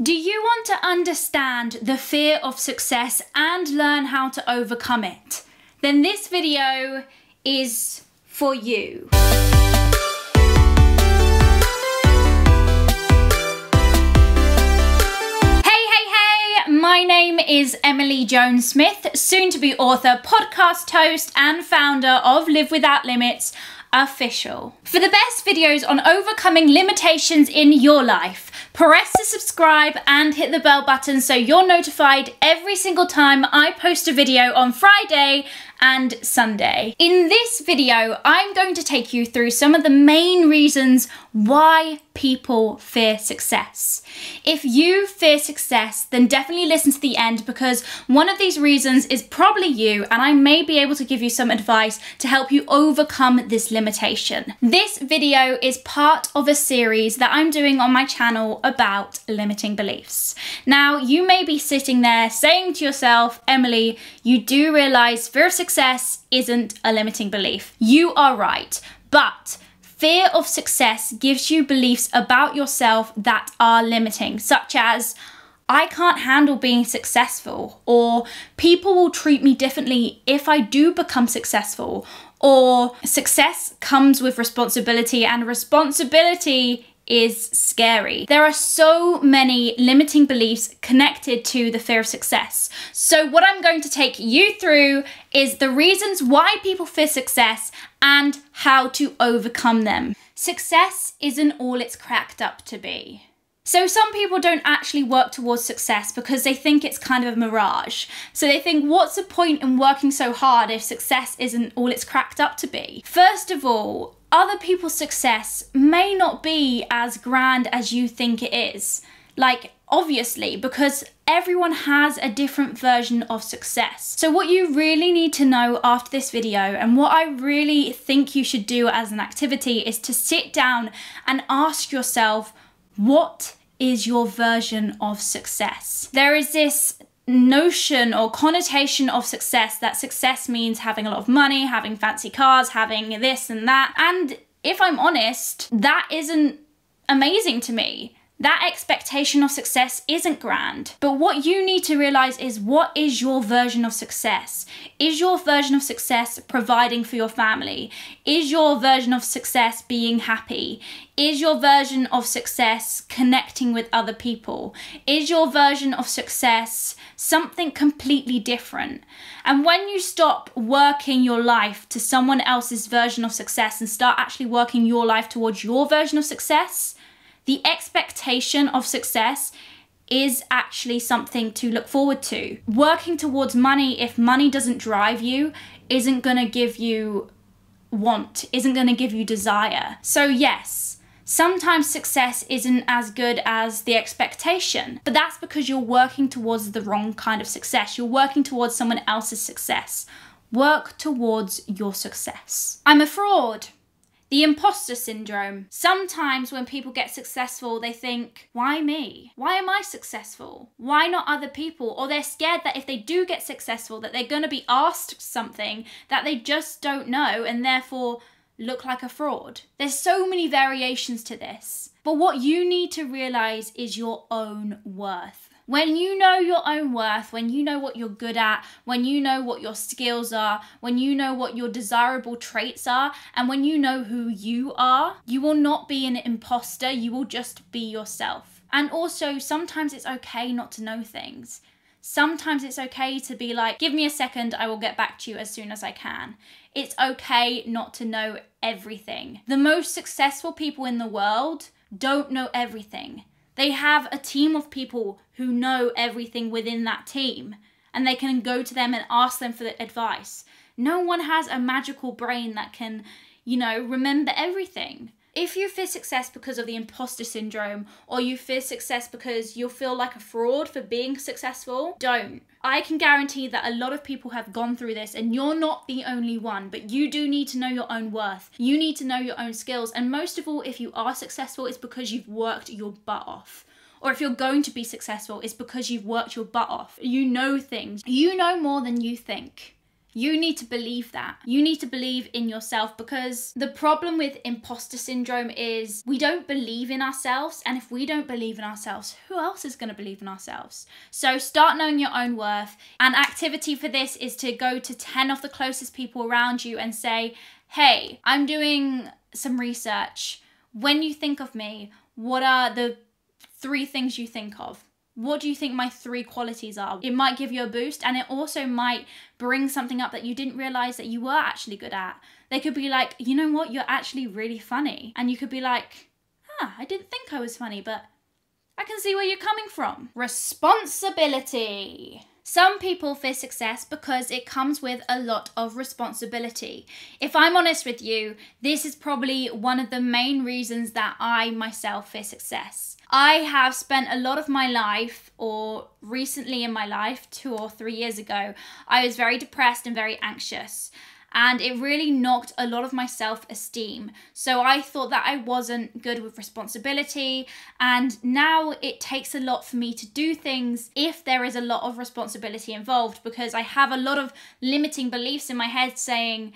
Do you want to understand the fear of success and learn how to overcome it? Then this video is for you. My name is Emily Joan Smith, soon to be author, podcast host and founder of Live Without Limits Official. For the best videos on overcoming limitations in your life, press the subscribe and hit the bell button so you're notified every single time I post a video on Friday and Sunday. In this video, I'm going to take you through some of the main reasons why people fear success. If you fear success, then definitely listen to the end because one of these reasons is probably you, and I may be able to give you some advice to help you overcome this limitation. This video is part of a series that I'm doing on my channel about limiting beliefs. Now, you may be sitting there saying to yourself, Emily, you do realize fear of success isn't a limiting belief. You are right, but fear of success gives you beliefs about yourself that are limiting, such as, I can't handle being successful, or people will treat me differently if I do become successful, or success comes with responsibility and responsibility is scary. There are so many limiting beliefs connected to the fear of success. So what I'm going to take you through is the reasons why people fear success and how to overcome them. Success isn't all it's cracked up to be. So some people don't actually work towards success because they think it's kind of a mirage. So they think, what's the point in working so hard if success isn't all it's cracked up to be? First of all, other people's success may not be as grand as you think it is. Like, obviously, because everyone has a different version of success. So what you really need to know after this video, and what I really think you should do as an activity, is to sit down and ask yourself, what is your version of success? There is this notion or connotation of success that success means having a lot of money, having fancy cars, having this and that. And if I'm honest, that isn't amazing to me. That expectation of success isn't grand. But what you need to realize is, what is your version of success? Is your version of success providing for your family? Is your version of success being happy? Is your version of success connecting with other people? Is your version of success something completely different? And when you stop working your life to someone else's version of success and start actually working your life towards your version of success, the expectation of success is actually something to look forward to. Working towards money, if money doesn't drive you, isn't gonna give you want, isn't gonna give you desire. So yes, sometimes success isn't as good as the expectation, but that's because you're working towards the wrong kind of success. You're working towards someone else's success. Work towards your success. I'm a fraud. The imposter syndrome. Sometimes when people get successful, they think, why me? Why am I successful? Why not other people? Or they're scared that if they do get successful, that they're gonna be asked something that they just don't know and therefore look like a fraud. There's so many variations to this. But what you need to realize is your own worth. When you know your own worth, when you know what you're good at, when you know what your skills are, when you know what your desirable traits are, and when you know who you are, you will not be an imposter, you will just be yourself. And also, sometimes it's okay not to know things. Sometimes it's okay to be like, give me a second, I will get back to you as soon as I can. It's okay not to know everything. The most successful people in the world don't know everything. They have a team of people who know everything within that team, and they can go to them and ask them for the advice. No one has a magical brain that can, remember everything. If you fear success because of the imposter syndrome, or you fear success because you'll feel like a fraud for being successful, don't. I can guarantee that a lot of people have gone through this, and you're not the only one, but you do need to know your own worth. You need to know your own skills, and most of all, if you are successful, it's because you've worked your butt off. Or if you're going to be successful, it's because you've worked your butt off. You know things. You know more than you think. You need to believe that. You need to believe in yourself, because the problem with imposter syndrome is we don't believe in ourselves. And if we don't believe in ourselves, who else is going to believe in ourselves? So start knowing your own worth. An activity for this is to go to 10 of the closest people around you and say, hey, I'm doing some research. When you think of me, what are the 3 things you think of? What do you think my 3 qualities are? It might give you a boost, and it also might bring something up that you didn't realize that you were actually good at. They could be like, you know what? You're actually really funny. And you could be like, I didn't think I was funny, but I can see where you're coming from. Responsibility. Some people fear success because it comes with a lot of responsibility. If I'm honest with you, this is probably one of the main reasons that I myself fear success. I have spent a lot of my life, or recently in my life, 2 or 3 years ago, I was very depressed and very anxious. And it really knocked a lot of my self-esteem. So I thought that I wasn't good with responsibility. And now it takes a lot for me to do things if there is a lot of responsibility involved, because I have a lot of limiting beliefs in my head saying,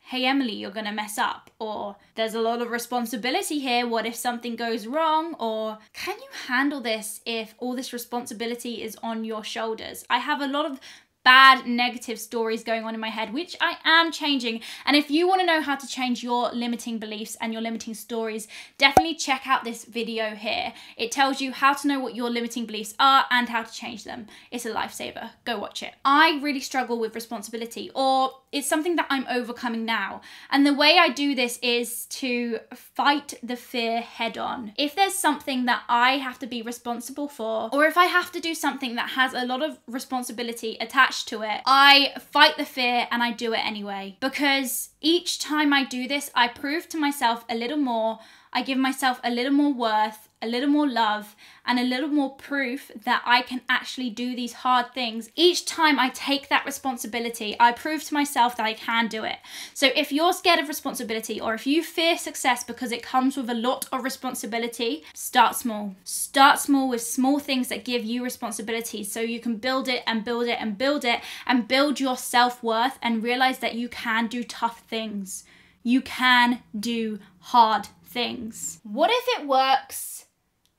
hey, Emily, you're going to mess up. Or there's a lot of responsibility here. What if something goes wrong? Or can you handle this if all this responsibility is on your shoulders? I have a lot of bad negative stories going on in my head, which I am changing. And if you want to know how to change your limiting beliefs and your limiting stories, definitely check out this video here. It tells you how to know what your limiting beliefs are and how to change them. It's a lifesaver. Go watch it. I really struggle with responsibility, or it's something that I'm overcoming now. And the way I do this is to fight the fear head on. If there's something that I have to be responsible for, or if I have to do something that has a lot of responsibility attached to it, I fight the fear and I do it anyway. Because each time I do this, I prove to myself a little more. I give myself a little more worth, a little more love, and a little more proof that I can actually do these hard things. Each time I take that responsibility, I prove to myself that I can do it. So if you're scared of responsibility, or if you fear success because it comes with a lot of responsibility, start small. Start small with small things that give you responsibility, so you can build it and build it and build it and build your self-worth and realize that you can do tough things. You can do hard things. What if it works,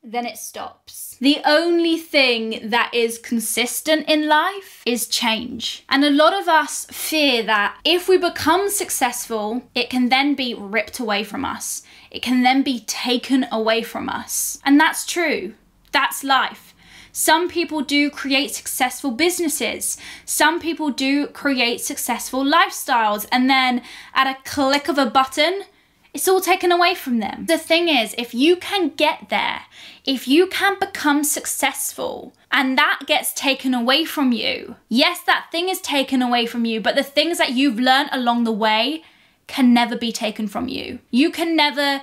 then it stops? The only thing that is consistent in life is change. And a lot of us fear that if we become successful, it can then be ripped away from us. It can then be taken away from us. And that's true. That's life. Some people do create successful businesses. Some people do create successful lifestyles. And then at a click of a button, it's all taken away from them. The thing is, if you can get there, if you can become successful and that gets taken away from you, yes, that thing is taken away from you, but the things that you've learned along the way can never be taken from you. You can never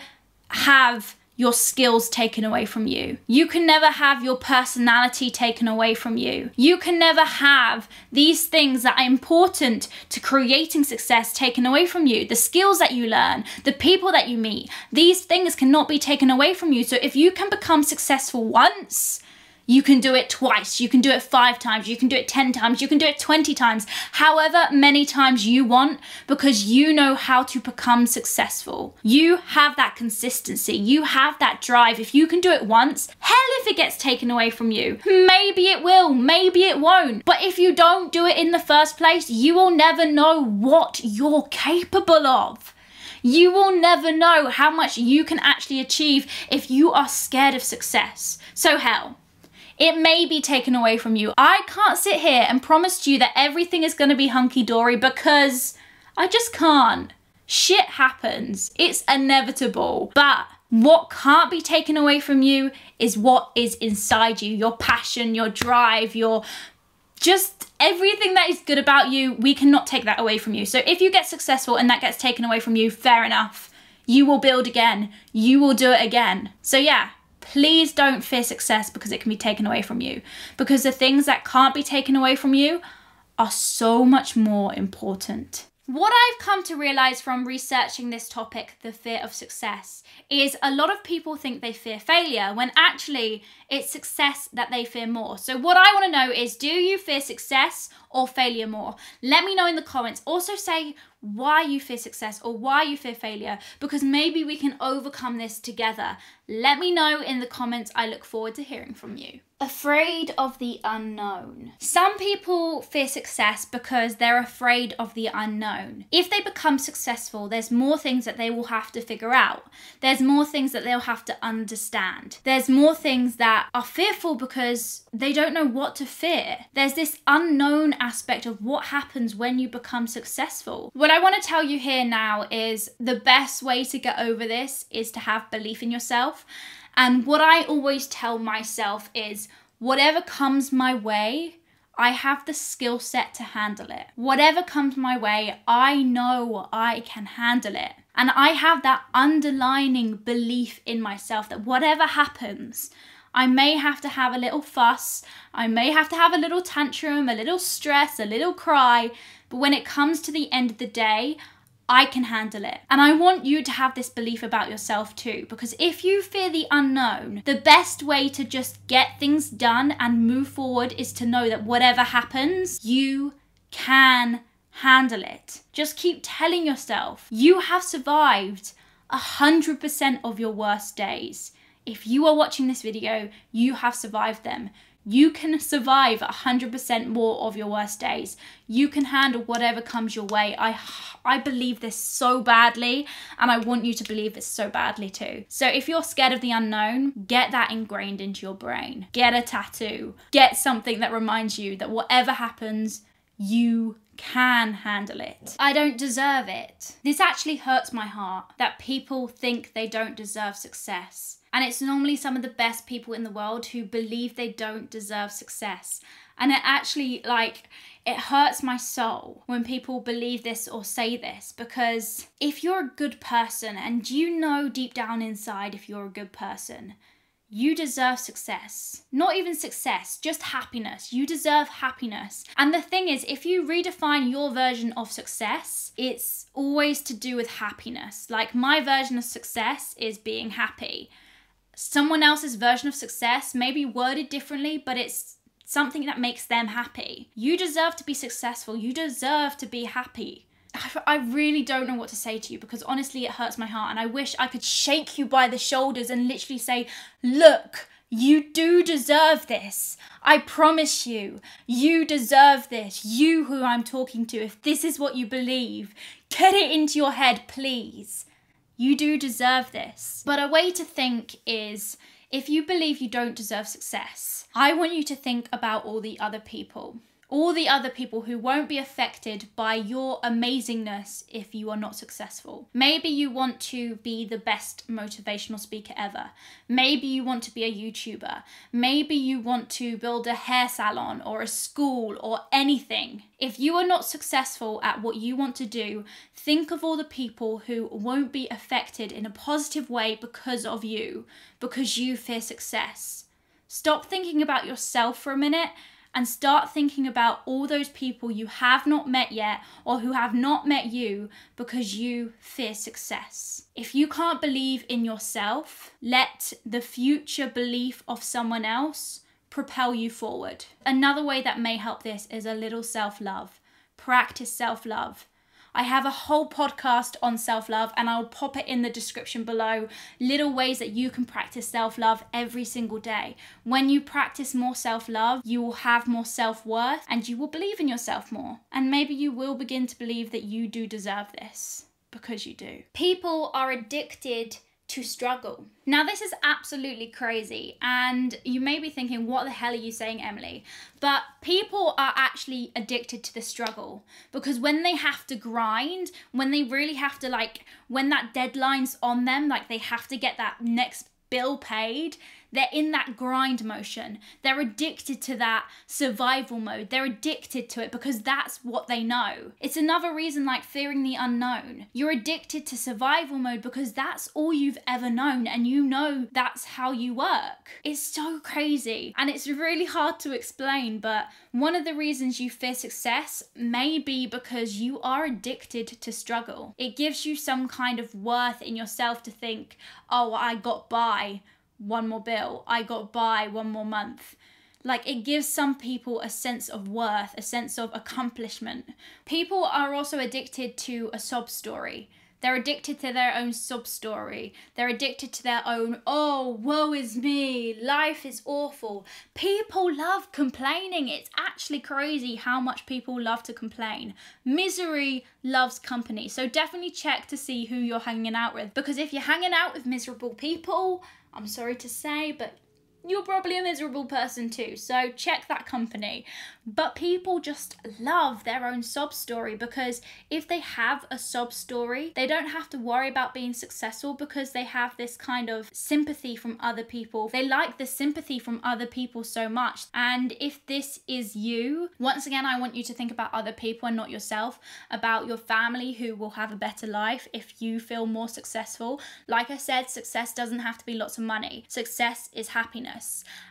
have your skills taken away from you. You can never have your personality taken away from you. You can never have these things that are important to creating success taken away from you. The skills that you learn, the people that you meet, these things cannot be taken away from you. So if you can become successful once, you can do it twice, you can do it 5 times, you can do it 10 times, you can do it 20 times, however many times you want, because you know how to become successful. You have that consistency, you have that drive. If you can do it once, hell if it gets taken away from you. Maybe it will, maybe it won't. But if you don't do it in the first place, you will never know what you're capable of. You will never know how much you can actually achieve if you are scared of success. So hell, it may be taken away from you. I can't sit here and promise you that everything is going to be hunky-dory, because I just can't. Shit happens. It's inevitable. But what can't be taken away from you is what is inside you. Your passion, your drive, your just everything that is good about you. We cannot take that away from you. So if you get successful and that gets taken away from you, fair enough. You will build again. You will do it again. So yeah. Please don't fear success because it can be taken away from you. Because the things that can't be taken away from you are so much more important. What I've come to realize from researching this topic, the fear of success, is a lot of people think they fear failure when actually it's success that they fear more. So what I want to know is, do you fear success or failure more? Let me know in the comments. Also say why you fear success or why you fear failure, because maybe we can overcome this together. Let me know in the comments. I look forward to hearing from you. Afraid of the unknown. Some people fear success because they're afraid of the unknown. If they become successful, there's more things that they will have to figure out. There's more things that they'll have to understand. There's more things that are fearful because they don't know what to fear. There's this unknown aspect of what happens when you become successful. What I want to tell you here now is the best way to get over this is to have belief in yourself. And what I always tell myself is, whatever comes my way, I have the skill set to handle it. Whatever comes my way, I know I can handle it. And I have that underlining belief in myself that whatever happens, I may have to have a little fuss, I may have to have a little tantrum, a little stress, a little cry, but when it comes to the end of the day, I can handle it. And I want you to have this belief about yourself too, because if you fear the unknown, the best way to just get things done and move forward is to know that whatever happens, you can handle it. Just keep telling yourself, you have survived 100% of your worst days. If you are watching this video, you have survived them. You can survive 100% more of your worst days. You can handle whatever comes your way. I believe this so badly, and I want you to believe this so badly too. So if you're scared of the unknown, get that ingrained into your brain. Get a tattoo. Get something that reminds you that whatever happens, you can handle it. I don't deserve it. This actually hurts my heart that people think they don't deserve success. And it's normally some of the best people in the world who believe they don't deserve success. And it actually, it hurts my soul when people believe this or say this, because if you're a good person, and you know deep down inside if you're a good person, you deserve success. Not even success, just happiness. You deserve happiness. And the thing is, if you redefine your version of success, it's always to do with happiness. Like, my version of success is being happy. Someone else's version of success may be worded differently, but it's something that makes them happy. You deserve to be successful. You deserve to be happy. I really don't know what to say to you, because honestly it hurts my heart, and I wish I could shake you by the shoulders and literally say, look, you do deserve this. I promise you, you deserve this. You who I'm talking to, if this is what you believe, get it into your head, please. You do deserve this. But a way to think is, if you believe you don't deserve success, I want you to think about all the other people. All the other people who won't be affected by your amazingness if you are not successful. Maybe you want to be the best motivational speaker ever. Maybe you want to be a YouTuber. Maybe you want to build a hair salon or a school or anything. If you are not successful at what you want to do, think of all the people who won't be affected in a positive way because of you, because you fear success. Stop thinking about yourself for a minute and start thinking about all those people you have not met yet, or who have not met you because you fear success. If you can't believe in yourself, let the future belief of someone else propel you forward. Another way that may help this is a little self-love. Practice self-love. I have a whole podcast on self-love, and I'll pop it in the description below. Little ways that you can practice self-love every single day. When you practice more self-love, you will have more self-worth, and you will believe in yourself more. And maybe you will begin to believe that you do deserve this, because you do. People are addicted to struggle. Now, this is absolutely crazy, and you may be thinking, what the hell are you saying, Emily? But people are actually addicted to the struggle, because when they have to grind, when they really have to, when that deadline's on them, they have to get that next bill paid, They're in that grind motion. They're addicted to that survival mode. They're addicted to it because that's what they know. It's another reason like fearing the unknown. You're addicted to survival mode because that's all you've ever known and you know that's how you work. It's so crazy and it's really hard to explain, but one of the reasons you fear success may be because you are addicted to struggle. It gives you some kind of worth in yourself to think, oh, I got by one more bill, I got by one more month. Like, it gives some people a sense of worth, a sense of accomplishment. People are also addicted to a sob story. They're addicted to their own sob story. They're addicted to their own, oh, woe is me, life is awful. People love complaining. It's actually crazy how much people love to complain. Misery loves company. So definitely check to see who you're hanging out with. Because if you're hanging out with miserable people, I'm sorry to say, but you're probably a miserable person too, so check that company. But people just love their own sob story because if they have a sob story, they don't have to worry about being successful because they have this kind of sympathy from other people. They like the sympathy from other people so much. And if this is you, once again, I want you to think about other people and not yourself, about your family who will have a better life if you feel more successful. Like I said, success doesn't have to be lots of money. Success is happiness.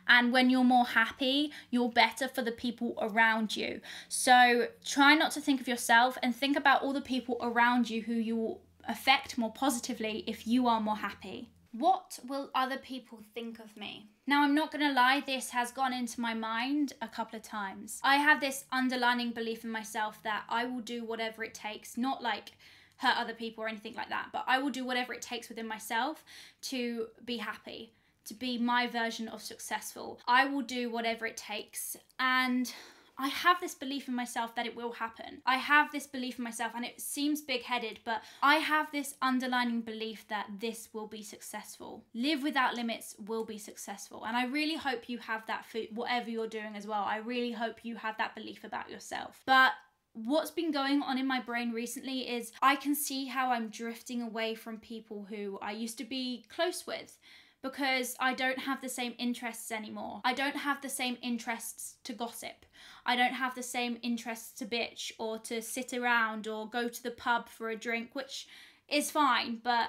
And when you're more happy, you're better for the people around you. So try not to think of yourself and think about all the people around you who you will affect more positively if you are more happy. What will other people think of me? Now, I'm not gonna lie, this has gone into my mind a couple of times. I have this underlying belief in myself that I will do whatever it takes, not like hurt other people or anything like that, but I will do whatever it takes within myself to be happy, to be my version of successful. I will do whatever it takes. And I have this belief in myself that it will happen. I have this belief in myself, and it seems big-headed, but I have this underlying belief that this will be successful. Live Without Limits will be successful. And I really hope you have that for whatever you're doing as well. I really hope you have that belief about yourself. But what's been going on in my brain recently is I can see how I'm drifting away from people who I used to be close with, because I don't have the same interests anymore. I don't have the same interests to gossip. I don't have the same interests to bitch or to sit around or go to the pub for a drink, which is fine, but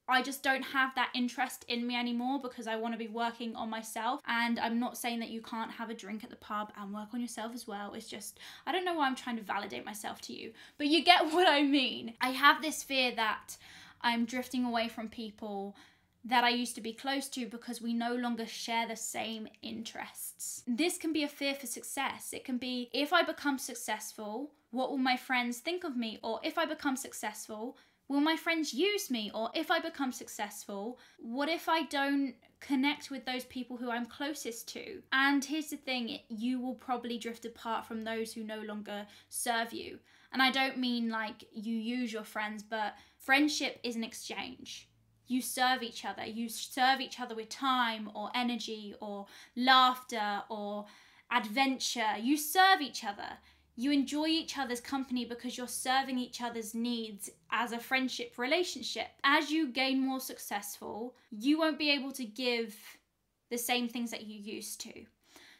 I just don't have that interest in me anymore because I want to be working on myself. And I'm not saying that you can't have a drink at the pub and work on yourself as well. It's just, I don't know why I'm trying to validate myself to you, but you get what I mean. I have this fear that I'm drifting away from people that I used to be close to because we no longer share the same interests. This can be a fear for success. It can be, if I become successful, what will my friends think of me? Or if I become successful, will my friends use me? Or if I become successful, what if I don't connect with those people who I'm closest to? And here's the thing, you will probably drift apart from those who no longer serve you. And I don't mean like you use your friends, but friendship is an exchange. You serve each other. You serve each other with time or energy or laughter or adventure. You serve each other. You enjoy each other's company because you're serving each other's needs as a friendship relationship. As you gain more successful, you won't be able to give the same things that you used to.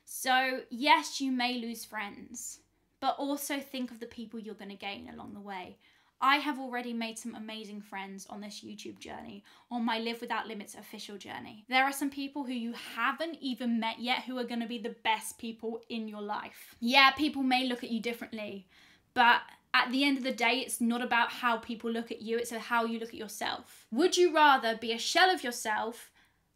So yes, you may lose friends, but also think of the people you're going to gain along the way. I have already made some amazing friends on this YouTube journey, on my Live Without Limits official journey. There are some people who you haven't even met yet who are going to be the best people in your life. Yeah, people may look at you differently, but at the end of the day, it's not about how people look at you, it's how you look at yourself. Would you rather be a shell of yourself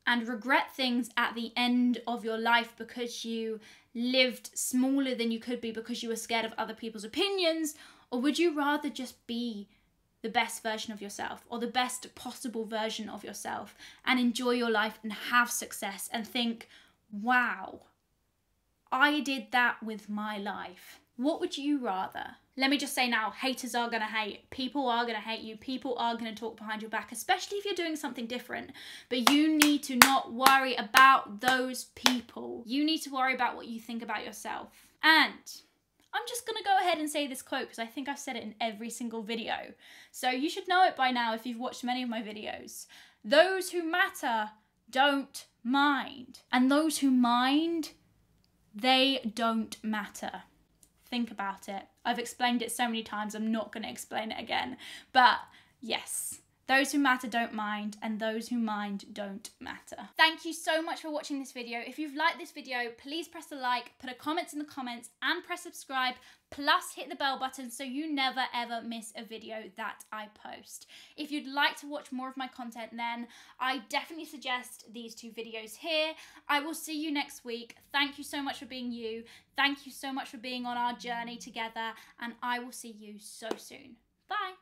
and regret things at the end of your life because you lived smaller than you could be because you were scared of other people's opinions? Or would you rather just be the best version of yourself or the best possible version of yourself and enjoy your life and have success and think, wow, I did that with my life? What would you rather? Let me just say now, haters are going to hate. People are going to hate you. People are going to talk behind your back, especially if you're doing something different. But you need to not worry about those people. You need to worry about what you think about yourself. And I'm just going to go ahead and say this quote because I think I've said it in every single video. So you should know it by now if you've watched many of my videos. Those who matter don't mind. And those who mind, they don't matter. Think about it. I've explained it so many times, I'm not going to explain it again. But yes, those who matter don't mind, and those who mind don't matter. Thank you so much for watching this video. If you've liked this video, please press a like, put a comment in the comments, and press subscribe, plus hit the bell button so you never ever miss a video that I post. If you'd like to watch more of my content then, I definitely suggest these two videos here. I will see you next week. Thank you so much for being you. Thank you so much for being on our journey together, and I will see you so soon. Bye.